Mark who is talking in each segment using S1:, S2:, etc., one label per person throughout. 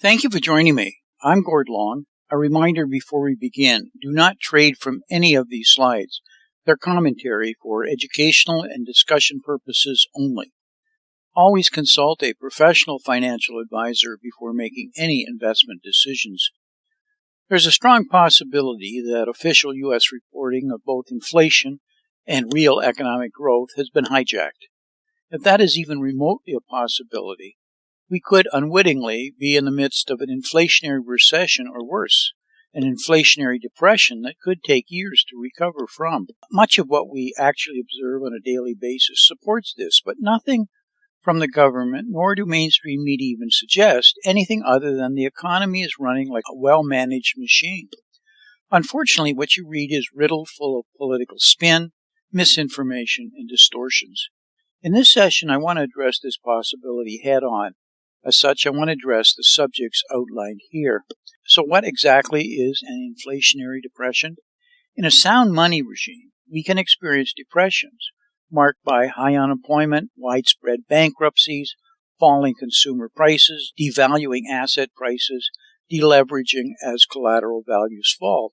S1: Thank you for joining me. I'm Gord Long. A reminder before we begin, do not trade from any of these slides. They're commentary for educational and discussion purposes only. Always consult a professional financial advisor before making any investment decisions. There's a strong possibility that official U.S. reporting of both inflation and real economic growth has been hijacked. If that is even remotely a possibility, we could unwittingly be in the midst of an inflationary recession or worse, an inflationary depression that could take years to recover from. Much of what we actually observe on a daily basis supports this, but nothing from the government nor do mainstream media even suggest anything other than the economy is running like a well-managed machine. Unfortunately, what you read is riddled full of political spin, misinformation, and distortions. In this session, I want to address this possibility head-on. As such, I want to address the subjects outlined here. So what exactly is an inflationary depression? In a sound money regime, we can experience depressions marked by high unemployment, widespread bankruptcies, falling consumer prices, devaluing asset prices, deleveraging as collateral values fall.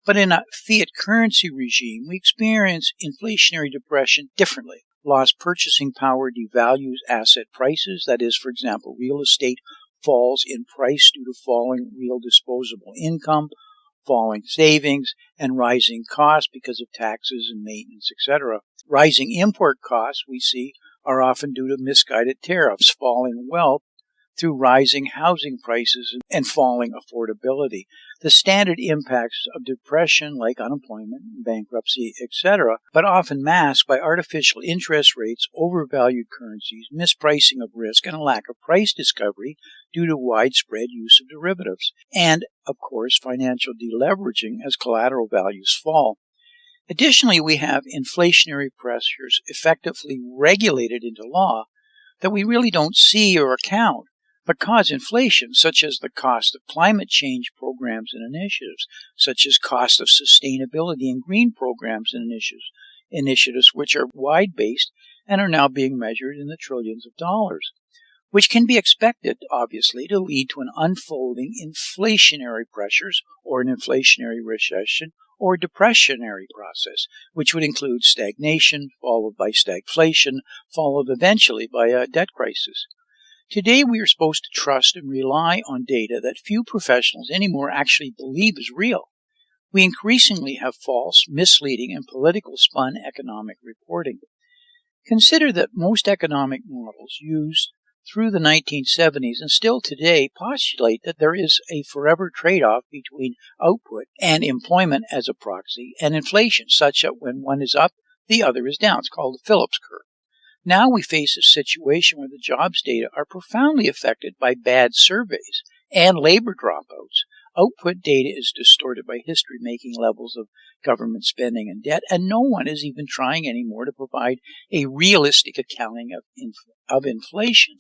S1: But in a fiat currency regime, we experience inflationary depression differently. Lost purchasing power devalues asset prices. That is, for example, real estate falls in price due to falling real disposable income, falling savings, and rising costs because of taxes and maintenance, etc. Rising import costs, we see, are often due to misguided tariffs, falling wealth through rising housing prices and falling affordability. The standard impacts of depression like unemployment, bankruptcy, etc., but often masked by artificial interest rates, overvalued currencies, mispricing of risk, and a lack of price discovery due to widespread use of derivatives, and, of course, financial deleveraging as collateral values fall. Additionally, we have inflationary pressures effectively regulated into law that we really don't see or account, but cause inflation, such as the cost of climate change programs and initiatives, such as cost of sustainability and green programs and initiatives which are wide-based and are now being measured in the trillions of dollars, which can be expected, obviously, to lead to an unfolding inflationary pressures or an inflationary recession or depressionary process, which would include stagnation, followed by stagflation, followed eventually by a debt crisis. Today, we are supposed to trust and rely on data that few professionals anymore actually believe is real. We increasingly have false, misleading, and political spun economic reporting. Consider that most economic models used through the 1970s and still today postulate that there is a forever trade-off between output and employment as a proxy and inflation, such that when one is up, the other is down. It's called the Phillips curve. Now we face a situation where the jobs data are profoundly affected by bad surveys and labor dropouts. Output data is distorted by history-making levels of government spending and debt, and no one is even trying anymore to provide a realistic accounting of inflation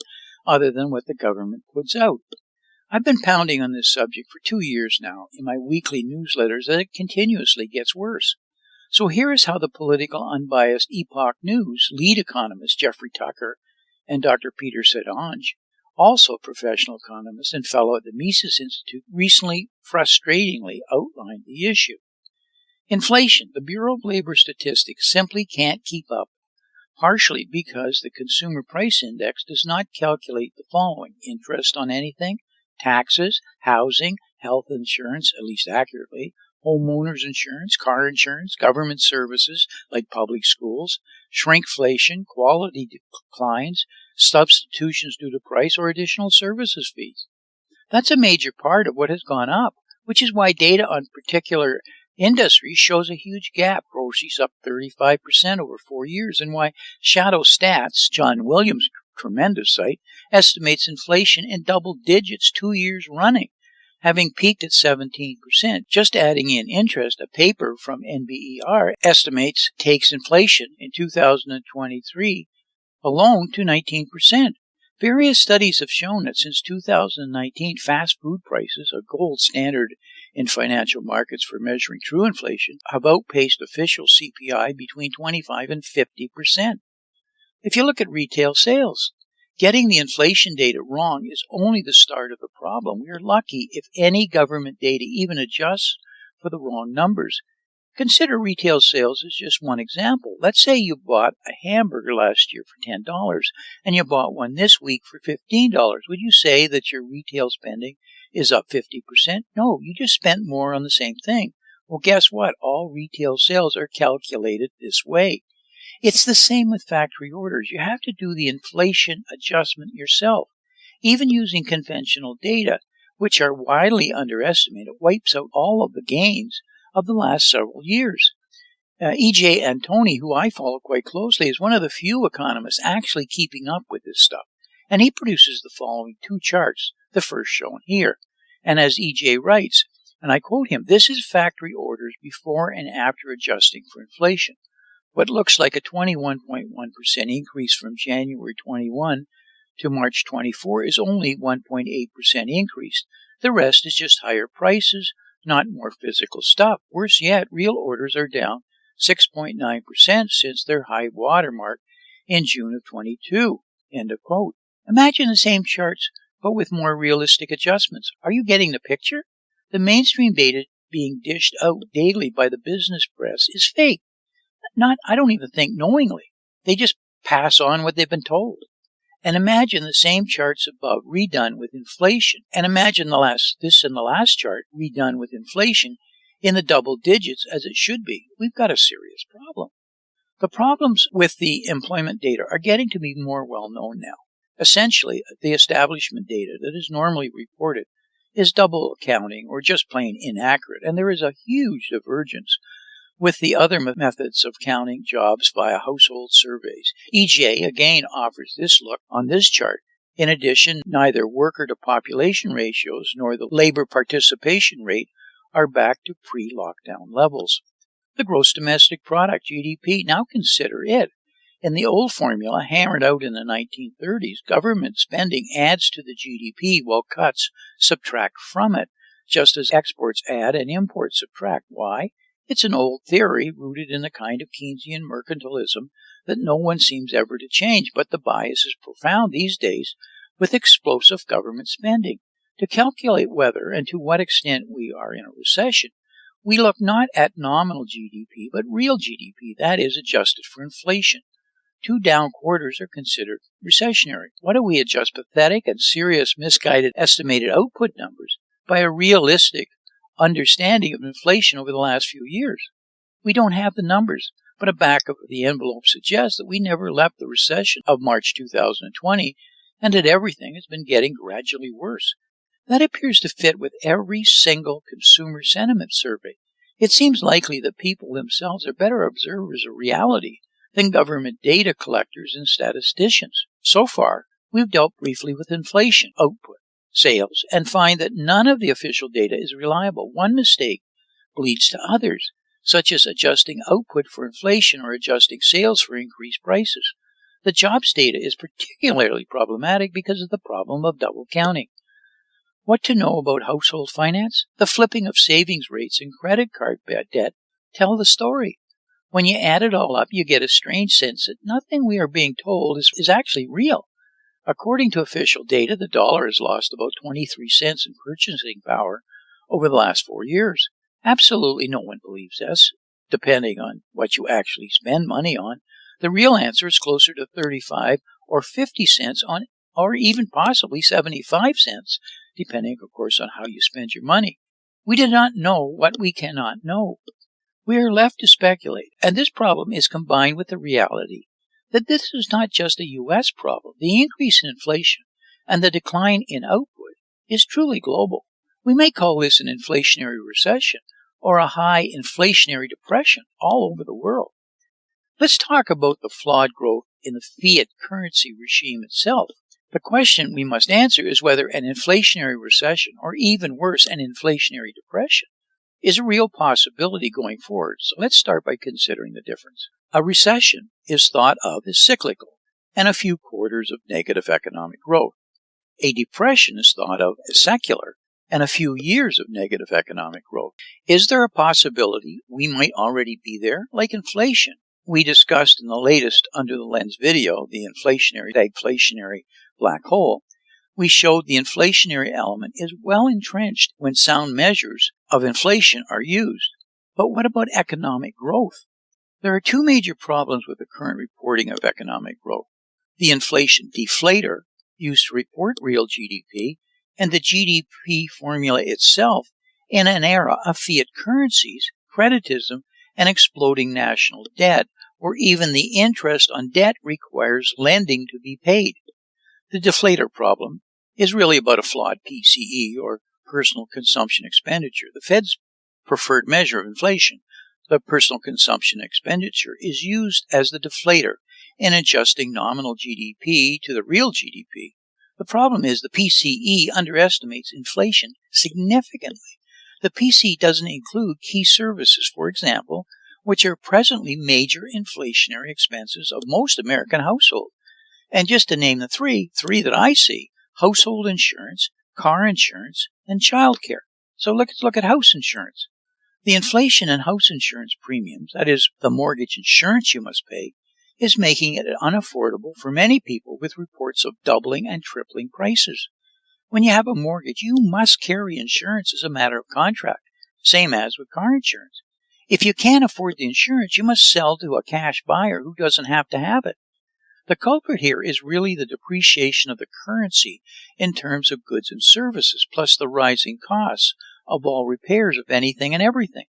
S1: other than what the government puts out. I've been pounding on this subject for 2 years now in my weekly newsletters, and it continuously gets worse. So here is how the political unbiased Epoch News lead economists Jeffrey Tucker and Dr. Peter Sadange, also a professional economist and fellow at the Mises Institute, recently frustratingly outlined the issue. Inflation. The Bureau of Labor Statistics simply can't keep up, partially because the Consumer Price Index does not calculate the following: interest on anything, taxes, housing, health insurance, at least accurately, homeowners insurance, car insurance, government services like public schools, shrinkflation, quality declines, substitutions due to price, or additional services fees. That's a major part of what has gone up, which is why data on particular industries shows a huge gap. Groceries up 35% over 4 years, and why Shadow Stats, John Williams' tremendous site, estimates inflation in double digits 2 years running, having peaked at 17%. Just adding in interest, a paper from NBER estimates takes inflation in 2023 alone to 19%. Various studies have shown that since 2019, fast food prices, a gold standard in financial markets for measuring true inflation, have outpaced official CPI between 25 and 50%. If you look at retail sales, Getting the inflation data wrong is only the start of the problem. We are lucky if any government data even adjusts for the wrong numbers. Consider retail sales as just one example. Let's say you bought a hamburger last year for $10 and you bought one this week for $15. Would you say that your retail spending is up 50%? No, you just spent more on the same thing. Well, guess what? All retail sales are calculated this way. It's the same with factory orders. You have to do the inflation adjustment yourself. Even using conventional data, which are widely underestimated, wipes out all of the gains of the last several years. E.J. Antoni, who I follow quite closely, is one of the few economists actually keeping up with this stuff. And he produces the following two charts, the first shown here. And as E.J. writes, and I quote him, "This is factory orders before and after adjusting for inflation. What looks like a 21.1% increase from January 21 to March 24 is only 1.8% increase. The rest is just higher prices, not more physical stuff. Worse yet, real orders are down 6.9% since their high watermark in June of 22. End of quote. Imagine the same charts, but with more realistic adjustments. Are you getting the picture? The mainstream data being dished out daily by the business press is fake. I don't even think knowingly. They just pass on what they've been told. And imagine the same charts above redone with inflation. And imagine the last chart redone with inflation in the double digits as it should be. We've got a serious problem. The problems with the employment data are getting to be more well known now. Essentially, the establishment data that is normally reported is double accounting or just plain inaccurate, and there is a huge divergence with the other methods of counting jobs via household surveys. EJ again offers this look on this chart. In addition, neither worker-to-population ratios nor the labor participation rate are back to pre-lockdown levels. The gross domestic product, GDP, now consider it. In the old formula hammered out in the 1930s, government spending adds to the GDP while cuts subtract from it, just as exports add and imports subtract. Why? It's an old theory rooted in the kind of Keynesian mercantilism that no one seems ever to change, but the bias is profound these days with explosive government spending. To calculate whether and to what extent we are in a recession, we look not at nominal GDP, but real GDP, that is, adjusted for inflation. 2 down quarters are considered recessionary. What do we adjust pathetic and serious misguided estimated output numbers by a realistic understanding of inflation over the last few years? We don't have the numbers, but a back of the envelope suggests that we never left the recession of March 2020 and that everything has been getting gradually worse. That appears to fit with every single consumer sentiment survey. It seems likely that people themselves are better observers of reality than government data collectors and statisticians. So far, we've dealt briefly with inflation, output, sales, and find that none of the official data is reliable. One mistake leads to others, such as adjusting output for inflation or adjusting sales for increased prices. The jobs data is particularly problematic because of the problem of double counting. What to know about household finance? The flipping of savings rates and credit card debt tell the story. When you add it all up, you get a strange sense that nothing we are being told is actually real. According to official data, the dollar has lost about 23 cents in purchasing power over the last 4 years. Absolutely no one believes this, depending on what you actually spend money on. The real answer is closer to 35 or 50 cents on, or even possibly 75 cents, depending, of course, on how you spend your money. We do not know what we cannot know. We are left to speculate, and this problem is combined with the reality that this is not just a U.S. problem. The increase in inflation and the decline in output is truly global. We may call this an inflationary recession or a high inflationary depression all over the world. Let's talk about the flawed growth in the fiat currency regime itself. The question we must answer is whether an inflationary recession, or even worse, an inflationary depression, is a real possibility going forward. So let's start by considering the difference. A recession is thought of as cyclical and a few quarters of negative economic growth. A depression is thought of as secular and a few years of negative economic growth. Is there a possibility we might already be there, like inflation? We discussed in the latest Under the Lens video the inflationary, stagflationary black hole, we showed the inflationary element is well entrenched when sound measures of inflation are used. But what about economic growth? There are two major problems with the current reporting of economic growth: the inflation deflator, used to report real GDP, and the GDP formula itself in an era of fiat currencies, creditism, and exploding national debt, where even the interest on debt requires lending to be paid. The deflator problem is really about a flawed PCE, or personal consumption expenditure, the Fed's preferred measure of inflation. The personal consumption expenditure is used as the deflator in adjusting nominal GDP to the real GDP. The problem is the PCE underestimates inflation significantly. The PCE doesn't include key services, for example, which are presently major inflationary expenses of most American households. And just to name the three that I see: household insurance, car insurance, and child care. So let's look at house insurance. The inflation in house insurance premiums, that is, the mortgage insurance you must pay, is making it unaffordable for many people, with reports of doubling and tripling prices. When you have a mortgage, you must carry insurance as a matter of contract, same as with car insurance. If you can't afford the insurance, you must sell to a cash buyer who doesn't have to have it. The culprit here is really the depreciation of the currency in terms of goods and services, plus the rising costs of all repairs of anything and everything.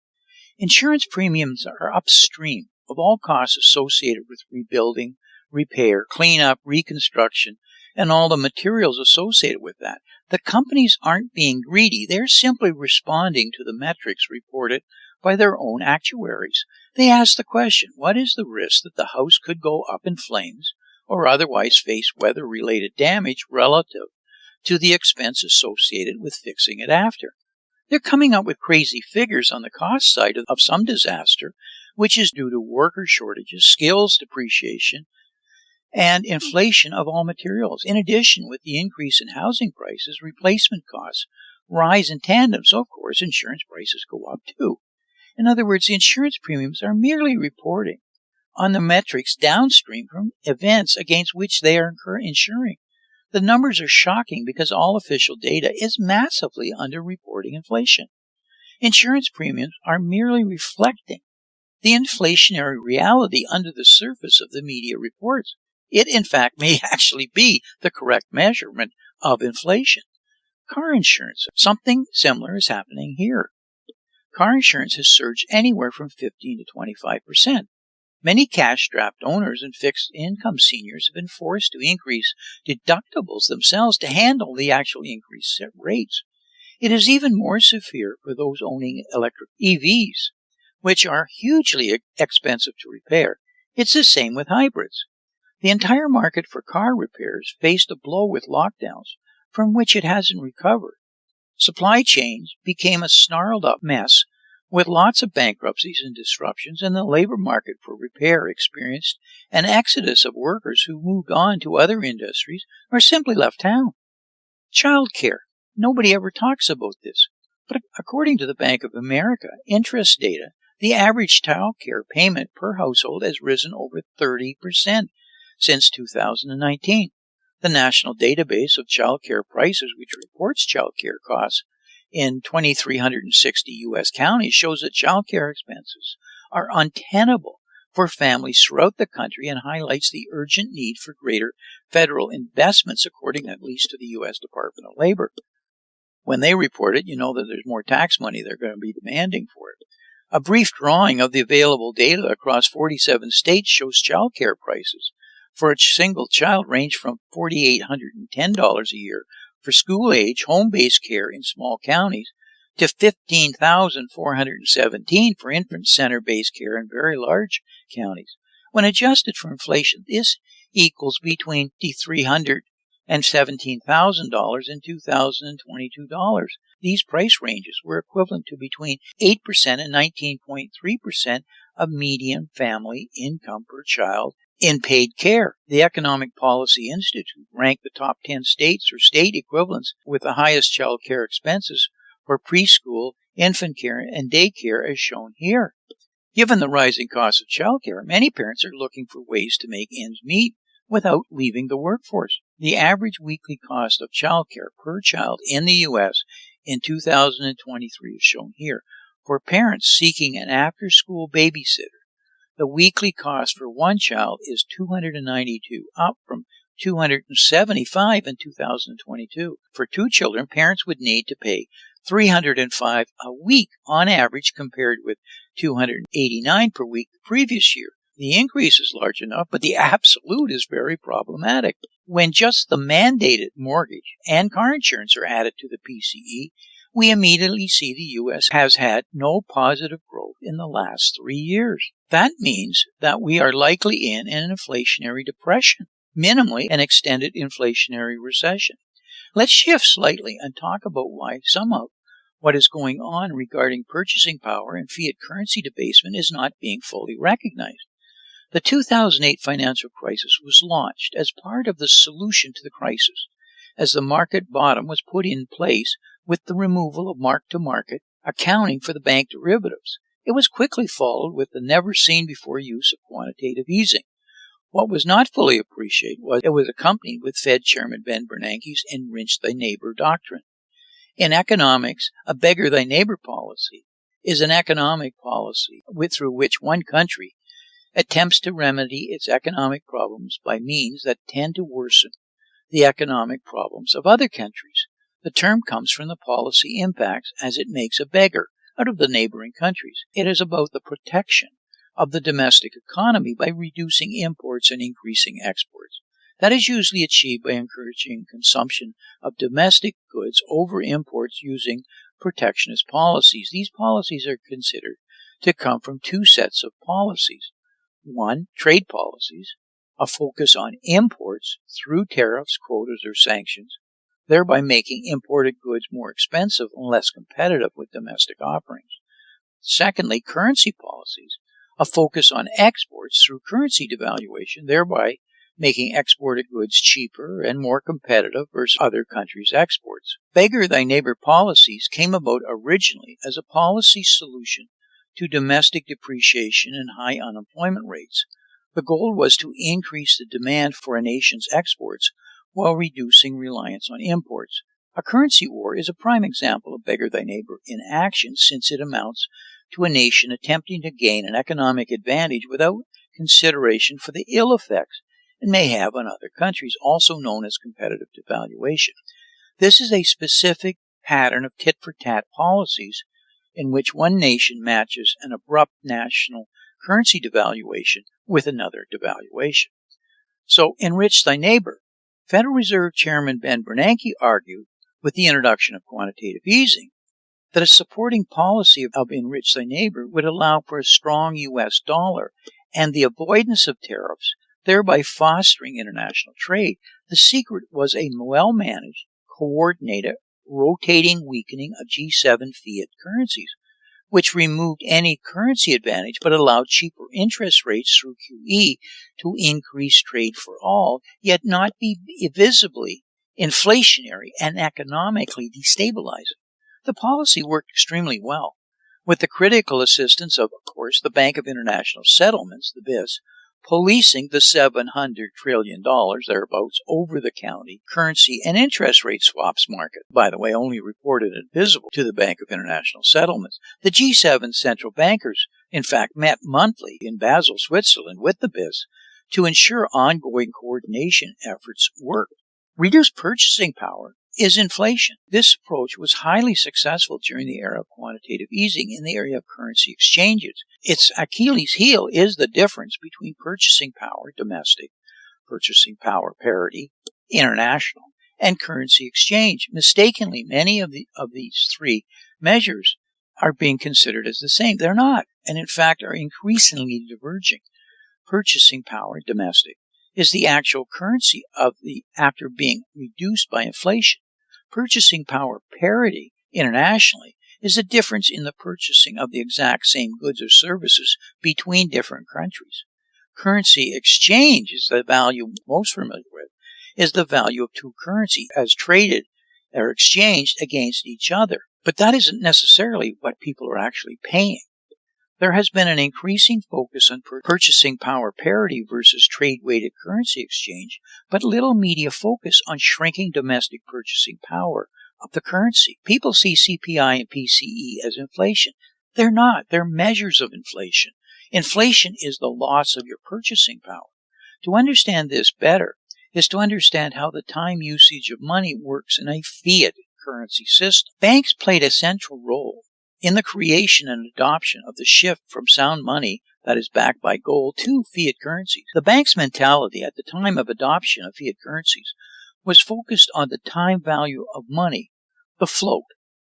S1: Insurance premiums are upstream of all costs associated with rebuilding, repair, cleanup, reconstruction, and all the materials associated with that. The companies aren't being greedy. They're simply responding to the metrics reported by their own actuaries. They ask the question, what is the risk that the house could go up in flames or otherwise face weather-related damage relative to the expense associated with fixing it after? They're coming up with crazy figures on the cost side of some disaster, which is due to worker shortages, skills depreciation, and inflation of all materials. In addition, with the increase in housing prices, replacement costs rise in tandem, so of course insurance prices go up too. In other words, the insurance premiums are merely reporting on the metrics downstream from events against which they are insuring. The numbers are shocking because all official data is massively underreporting inflation. Insurance premiums are merely reflecting the inflationary reality under the surface of the media reports. It, in fact, may actually be the correct measurement of inflation. Car insurance, something similar is happening here. Car insurance has surged anywhere from 15 to 25%. Many cash-strapped owners and fixed-income seniors have been forced to increase deductibles themselves to handle the actual increased rates. It is even more severe for those owning electric EVs, which are hugely expensive to repair. It's the same with hybrids. The entire market for car repairs faced a blow with lockdowns, from which it hasn't recovered. Supply chains became a snarled-up mess, with lots of bankruptcies and disruptions, and the labor market for repair experienced an exodus of workers who moved on to other industries or simply left town. Child care. Nobody ever talks about this, but according to the Bank of America interest data, the average child care payment per household has risen over 30% since 2019. The National Database of Child Care Prices, which reports child care costs in 2,360 U.S. counties, shows that child care expenses are untenable for families throughout the country and highlights the urgent need for greater federal investments, according at least to the U.S. Department of Labor. When they report it, you know that there's more tax money they're going to be demanding for it. A brief drawing of the available data across 47 states shows child care prices for a single child range from $4,810 a year for school-age, home-based care in small counties to $15,417 for infant center-based care in very large counties. When adjusted for inflation, this equals between $300,000 and $17,000 and $2,022. These price ranges were equivalent to between 8% and 19.3% of median family income per child in paid care. The Economic Policy Institute ranked the top 10 states or state equivalents with the highest child care expenses for preschool, infant care, and daycare as shown here. Given the rising cost of child care, many parents are looking for ways to make ends meet without leaving the workforce. The average weekly cost of childcare per child in the U.S. in 2023 is shown here. For parents seeking an after-school babysitter, the weekly cost for one child is $292, up from $275 in 2022. For two children, parents would need to pay $305 a week on average, compared with $289 per week the previous year. The increase is large enough, but the absolute is very problematic. When just the mandated mortgage and car insurance are added to the PCE, we immediately see the U.S. has had no positive growth in the last 3 years. That means that we are likely in an inflationary depression, minimally an extended inflationary recession. Let's shift slightly and talk about why some of what is going on regarding purchasing power and fiat currency debasement is not being fully recognized. The 2008 financial crisis was launched as part of the solution to the crisis, as the market bottom was put in place with the removal of mark-to-market accounting for the bank derivatives. It was quickly followed with the never-seen-before use of quantitative easing. What was not fully appreciated was it was accompanied with Fed Chairman Ben Bernanke's enrich-thy-neighbor doctrine. In economics, a beggar-thy-neighbor policy is an economic policy through which one country attempts to remedy its economic problems by means that tend to worsen the economic problems of other countries. The term comes from the policy impacts as it makes a beggar out of the neighboring countries. It is about the protection of the domestic economy by reducing imports and increasing exports. That is usually achieved by encouraging consumption of domestic goods over imports using protectionist policies. These policies are considered to come from two sets of policies. One, trade policies, a focus on imports through tariffs, quotas, or sanctions, thereby making imported goods more expensive and less competitive with domestic offerings. Secondly, currency policies, a focus on exports through currency devaluation, thereby making exported goods cheaper and more competitive versus other countries' exports. Beggar-thy-neighbor policies came about originally as a policy solution to domestic depreciation and high unemployment rates. The goal was to increase the demand for a nation's exports while reducing reliance on imports. A currency war is a prime example of beggar-thy-neighbor in action, since it amounts to a nation attempting to gain an economic advantage without consideration for the ill effects it may have on other countries, also known as competitive devaluation. This is a specific pattern of tit-for-tat policies in which one nation matches an abrupt national currency devaluation with another devaluation. So, enrich thy neighbor. Federal Reserve Chairman Ben Bernanke argued, with the introduction of quantitative easing, that a supporting policy of enrich thy neighbor would allow for a strong U.S. dollar and the avoidance of tariffs, thereby fostering international trade. The secret was a well-managed, coordinated, rotating weakening of G7 fiat currencies, which removed any currency advantage but allowed cheaper interest rates through QE to increase trade for all, yet not be visibly inflationary and economically destabilizing. The policy worked extremely well, with the critical assistance of course, the Bank of International Settlements, the BIS, policing the $700 trillion, thereabouts, over-the-counter currency and interest rate swaps market, by the way, only reported and visible to the Bank of International Settlements. The G7 central bankers, in fact, met monthly in Basel, Switzerland, with the BIS to ensure ongoing coordination efforts worked. Reduced purchasing power is inflation. This approach was highly successful during the era of quantitative easing in the area of currency exchanges. Its Achilles heel is the difference between purchasing power, domestic, purchasing power parity, international, and currency exchange. Mistakenly, many of these three measures are being considered as the same. They're not, and in fact are increasingly diverging. Purchasing power, domestic, is the actual currency after being reduced by inflation. Purchasing power parity internationally is the difference in the purchasing of the exact same goods or services between different countries. Currency exchange is the value most familiar with, is the value of two currencies as traded or exchanged against each other. But that isn't necessarily what people are actually paying. There has been an increasing focus on purchasing power parity versus trade-weighted currency exchange, but little media focus on shrinking domestic purchasing power of the currency. People see CPI and PCE as inflation. They're not. They're measures of inflation. Inflation is the loss of your purchasing power. To understand this better is to understand how the time usage of money works in a fiat currency system. Banks played a central role in the creation and adoption of the shift from sound money that is backed by gold to fiat currencies. The bank's mentality at the time of adoption of fiat currencies was focused on the time value of money. The float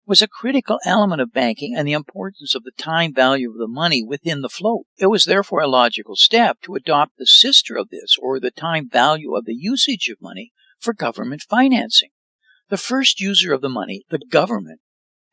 S1: was a critical element of banking and the importance of the time value of the money within the float. It was therefore a logical step to adopt the sister of this, or the time value of the usage of money, for government financing. The first user of the money, the government,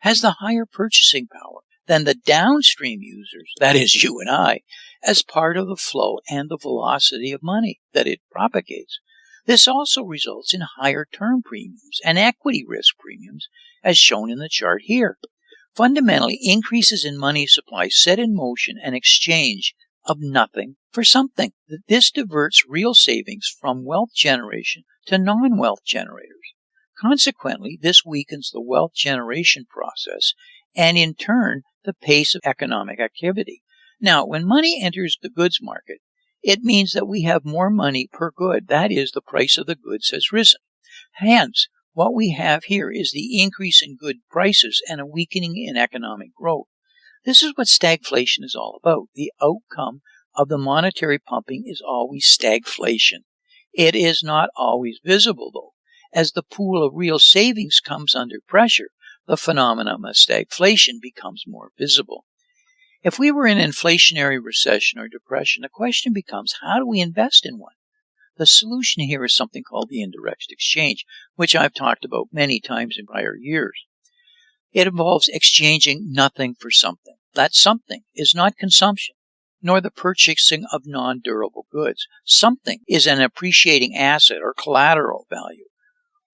S1: has the higher purchasing power than the downstream users, that is you and I, as part of the flow and the velocity of money that it propagates. This also results in higher term premiums and equity risk premiums, as shown in the chart here. Fundamentally, increases in money supply set in motion an exchange of nothing for something. This diverts real savings from wealth generation to non-wealth generators. Consequently, this weakens the wealth generation process and, in turn, the pace of economic activity. Now, when money enters the goods market, it means that we have more money per good. That is, the price of the goods has risen. Hence, what we have here is the increase in good prices and a weakening in economic growth. This is what stagflation is all about. The outcome of the monetary pumping is always stagflation. It is not always visible, though. As the pool of real savings comes under pressure, the phenomenon of stagflation becomes more visible. If we were in an inflationary recession or depression, the question becomes, how do we invest in one? The solution here is something called the indirect exchange, which I've talked about many times in prior years. It involves exchanging nothing for something. That something is not consumption, nor the purchasing of non-durable goods. Something is an appreciating asset or collateral value,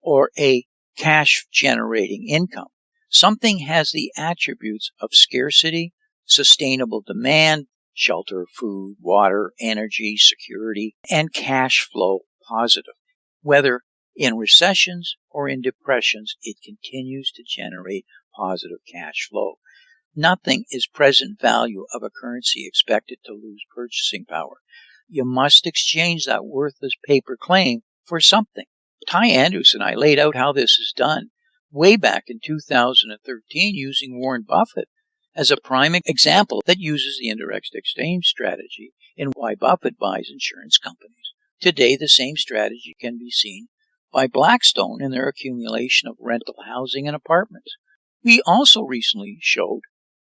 S1: or a cash-generating income. Something has the attributes of scarcity, sustainable demand, shelter, food, water, energy, security, and cash flow positive. Whether in recessions or in depressions, it continues to generate positive cash flow. Nothing is present value of a currency expected to lose purchasing power. You must exchange that worthless paper claim for something. Ty Andrews and I laid out how this is done way back in 2013 using Warren Buffett as a prime example that uses the indirect exchange strategy in why Buffett buys insurance companies. Today, the same strategy can be seen by Blackstone in their accumulation of rental housing and apartments. We also recently showed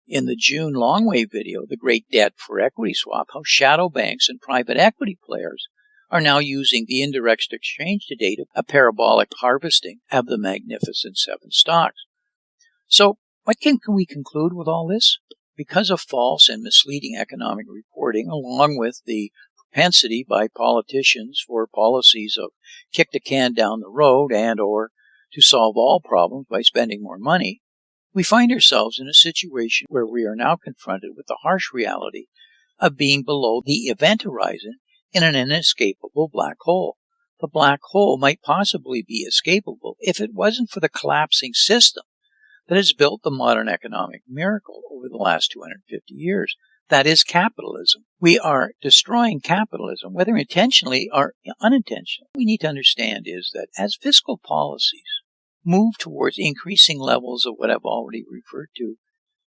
S1: in the June LONGWave video, The Great Debt for Equity Swap, how shadow banks and private equity players are now using the indirect exchange today to a parabolic harvesting of the Magnificent Seven stocks. So, what can we conclude with all this? Because of false and misleading economic reporting, along with the propensity by politicians for policies of kick the can down the road and or to solve all problems by spending more money, we find ourselves in a situation where we are now confronted with the harsh reality of being below the event horizon in an inescapable black hole. The black hole might possibly be escapable if it wasn't for the collapsing system that has built the modern economic miracle over the last 250 years. That is capitalism. We are destroying capitalism, whether intentionally or unintentionally. What we need to understand is that as fiscal policies move towards increasing levels of what I've already referred to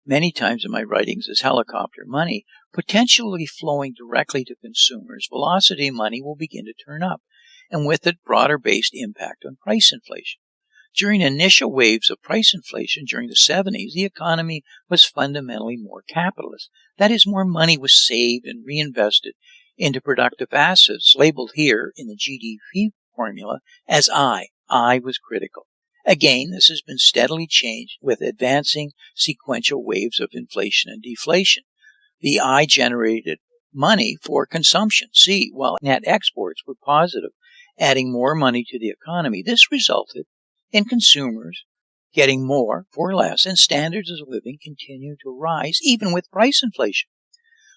S1: many times in my writings as helicopter money, potentially flowing directly to consumers, velocity money will begin to turn up, and with it, broader-based impact on price inflation. During initial waves of price inflation during the 70s, the economy was fundamentally more capitalist. That is, more money was saved and reinvested into productive assets, labeled here in the GDP formula as I. I was critical. Again, this has been steadily changed with advancing sequential waves of inflation and deflation. The I generated money for consumption, C, while net exports were positive, adding more money to the economy. This resulted in consumers getting more for less, and standards of living continue to rise even with price inflation.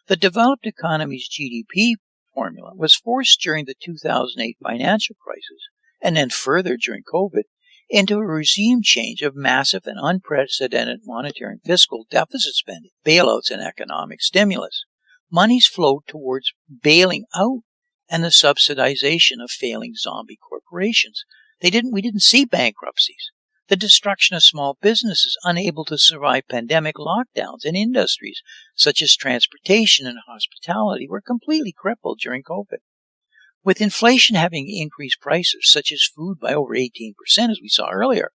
S1: The developed economy's GDP formula was forced during the 2008 financial crisis, and then further during COVID, into a regime change of massive and unprecedented monetary and fiscal deficit spending, bailouts, and economic stimulus. Monies flowed towards bailing out and the subsidization of failing zombie corporations. We didn't see bankruptcies. The destruction of small businesses unable to survive pandemic lockdowns, and industries such as transportation and hospitality were completely crippled during COVID. With inflation having increased prices, such as food, by over 18%, as we saw earlier,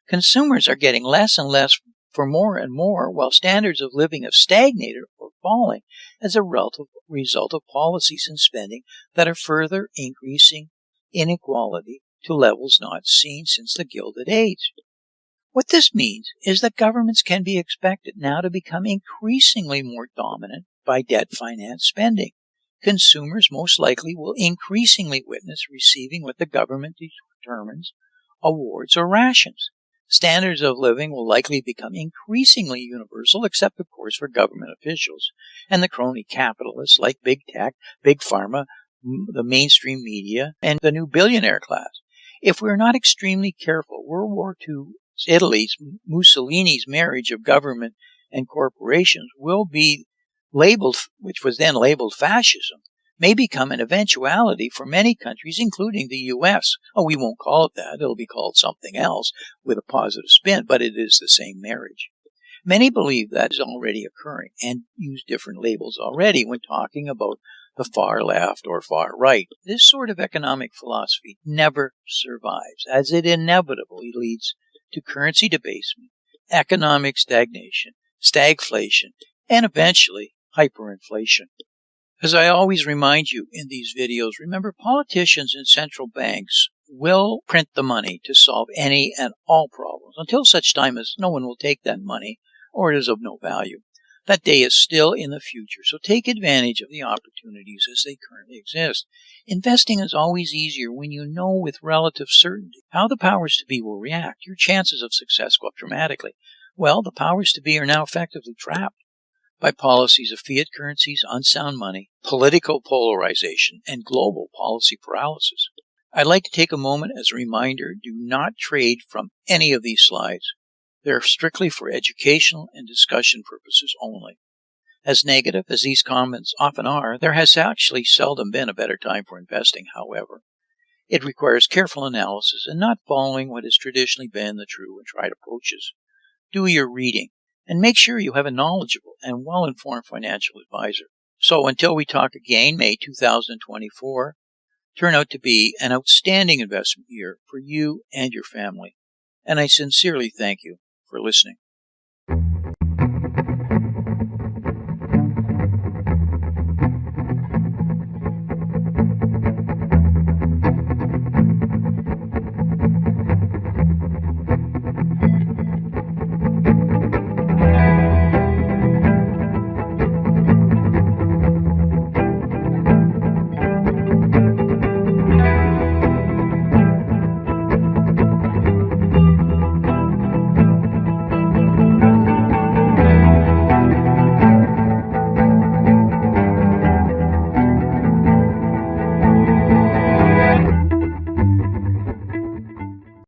S1: consumers are getting less and less for more and more, while standards of living have stagnated or falling as a result of policies and spending that are further increasing inequality to levels not seen since the Gilded Age. What this means is that governments can be expected now to become increasingly more dominant by debt-financed spending. Consumers most likely will increasingly witness receiving what the government determines, awards, or rations. Standards of living will likely become increasingly universal, except, of course, for government officials and the crony capitalists like big tech, big pharma, the mainstream media, and the new billionaire class. If we're not extremely careful, World War II, Italy's Mussolini's marriage of government and corporations will be labeled, which was then labeled fascism, may become an eventuality for many countries, including the U.S. Oh, we won't call it that. It'll be called something else with a positive spin, but it is the same marriage. Many believe that is already occurring and use different labels already when talking about the far left or far right. This sort of economic philosophy never survives, as it inevitably leads to currency debasement, economic stagnation, stagflation, and eventually hyperinflation. As I always remind you in these videos, remember, politicians and central banks will print the money to solve any and all problems until such time as no one will take that money or it is of no value. That day is still in the future, so take advantage of the opportunities as they currently exist. Investing is always easier when you know with relative certainty how the powers to be will react. Your chances of success go up dramatically. Well, the powers to be are now effectively trapped by policies of fiat currencies, unsound money, political polarization, and global policy paralysis. I'd like to take a moment as a reminder, do not trade from any of these slides. They're strictly for educational and discussion purposes only. As negative as these comments often are, there has actually seldom been a better time for investing, however. It requires careful analysis and not following what has traditionally been the true and tried approaches. Do your reading and make sure you have a knowledgeable and well-informed financial advisor. So until we talk again, May 2024, turn out to be an outstanding investment year for you and your family. And I sincerely thank you for listening.